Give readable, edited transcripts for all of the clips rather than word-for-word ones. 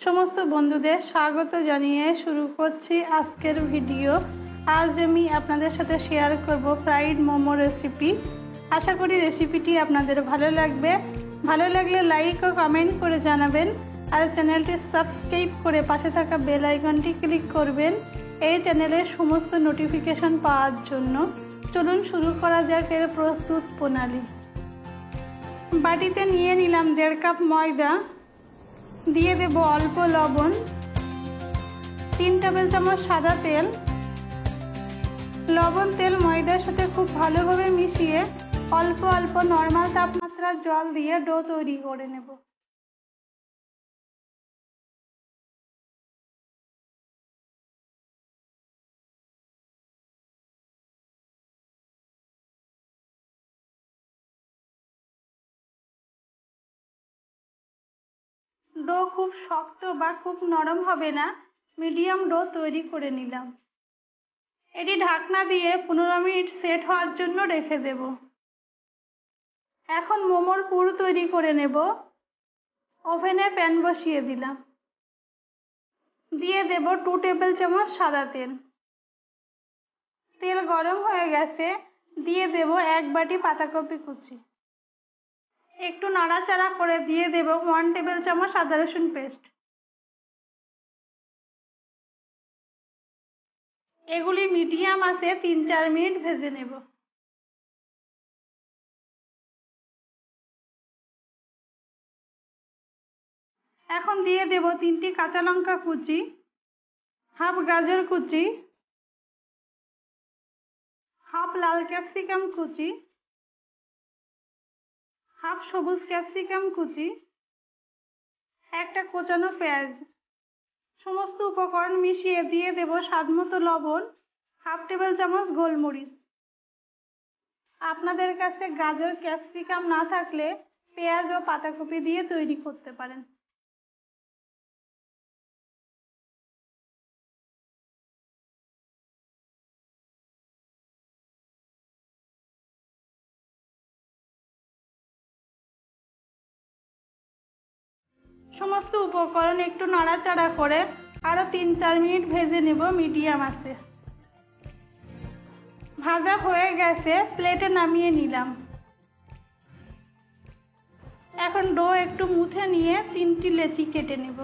সমস্ত বন্ধুদের স্বাগত জানিয়ে শুরু করছি আজকের ভিডিও। আজ আমি আপনাদের সাথে শেয়ার করব ফ্রাইড মোমো রেসিপি। আশা করি রেসিপিটি আপনাদের ভালো লাগবে। ভালো লাগলে লাইক ও কমেন্ট করে জানাবেন, আর চ্যানেলটি সাবস্ক্রাইব করে পাশে থাকা বেল আইকনটি ক্লিক করবেন এই চ্যানেলের সমস্ত নোটিফিকেশন পাওয়ার জন্য। চলুন শুরু করা যাক এর প্রস্তুত প্রণালী। বাটিতে নিয়ে নিলাম 1.5 কাপ ময়দা, দিয়ে দেব অল্প লবণ, 3 টেবিল চামচ সাদা তেল। লবণ তেল ময়দার সাথে খুব ভালোভাবে মিশিয়ে অল্প অল্প নর্মাল তাপমাত্রার জল দিয়ে ডো তৈরি করে নেব। ডো খুব শক্ত বা খুব নরম হবে না, মিডিয়াম ডো তৈরি করে নিলাম। এটি ঢাকনা দিয়ে 15 মিনিট সেট হওয়ার জন্য রেখে দেব। এখন মোমোর পুর তৈরি করে নেব। ওভেনে প্যান বসিয়ে দিলাম, দিয়ে দেব 2 টেবিল চামচ সাদা তেল। তেল গরম হয়ে গেছে, দিয়ে দেব 1 বাটি পাতাকপি কুচি। একটু নাড়াচাড়া করে দিয়ে দেব 1 টেবিল চামচ আদা রসুন পেস্ট। এগুলি মিডিয়াম আঁচে 3-4 মিনিট ভেজে নেব। এখন দিয়ে দেব 3টি কাঁচা লঙ্কা কুচি, হাফ গাজর কুচি, হাফ লাল ক্যাপসিকাম কুচি, হাফ সবুজ ক্যাপসিকাম কুচি, একটা কোচানো পেঁয়াজ। সমস্ত উপকরণ মিশিয়ে দিয়ে দেব স্বাদমতো লবণ, হাফ টেবিল চামচ গোলমরিচ। আপনাদের কাছে গাজর ক্যাপসিকাম না থাকলে পেঁয়াজ ও পাতাকপি দিয়ে তৈরি করতে পারেন। সমস্ত উপকরণ একটু নাড়াচাড়া করে আরও 3-4 মিনিট ভেজে নেব মিডিয়াম আঁচে। ভাজা হয়ে গেছে, প্লেটে নামিয়ে নিলাম। এখন ডো একটু মুথে নিয়ে 3টি লেচি কেটে নেব।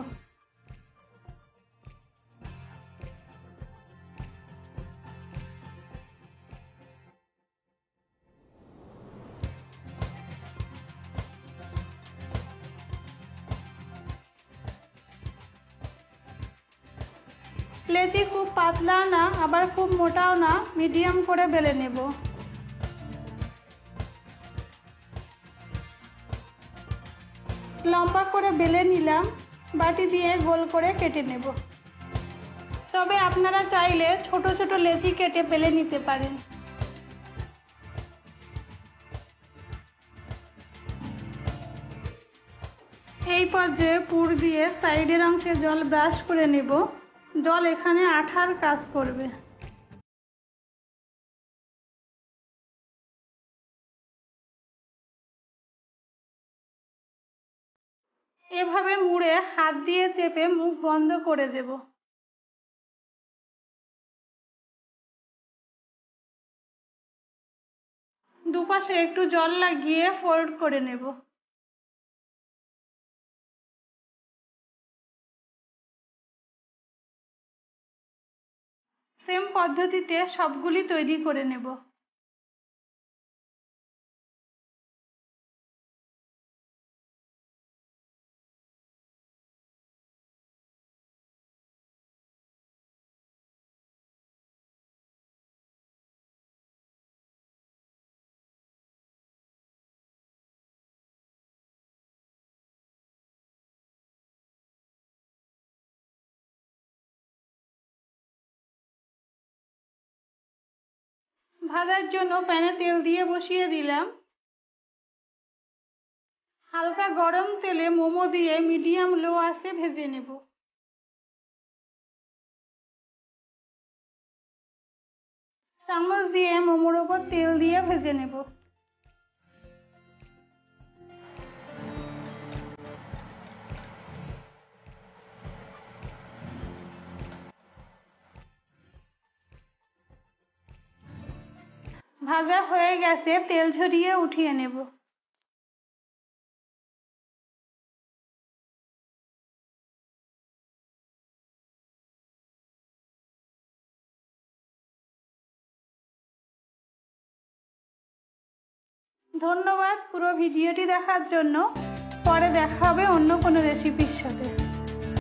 লেচি খুব পাতলা না আবার খুব মোটাও না, মিডিয়াম করে বেলে নেব। লম্বা করে বেলে নিলাম, বাটি দিয়ে গোল করে কেটে নেব। তবে আপনারা চাইলে ছোট ছোট লেচি কেটে বেলে নিতে পারেন। এই পর্যায়ে পুর দিয়ে সাইডের অংশে জল ব্রাশ করে নেব। জল এখানে আঠার কাজ করবে। এভাবে মুড়ে হাত দিয়ে চেপে মুখ বন্ধ করে দেব। দুপাশে একটু জল লাগিয়ে ফোল্ড করে নেব। সেম পদ্ধতিতে সবগুলি তৈরি করে নেব। ভাজার জন্য প্যানে তেল দিয়ে বসিয়ে দিলাম। হালকা গরম তেলে মোমো দিয়ে মিডিয়াম লো আঁচে ভেজে নেব। চামচ দিয়ে মোমোর ওপর তেল দিয়ে ভেজে নেব। ভাজা হয়ে গেছে, তেল ঝরিয়ে উঠিয়ে নেব। ধন্যবাদ পুরো ভিডিওটি দেখার জন্য। পরে দেখা হবে অন্য কোনো রেসিপির সাথে।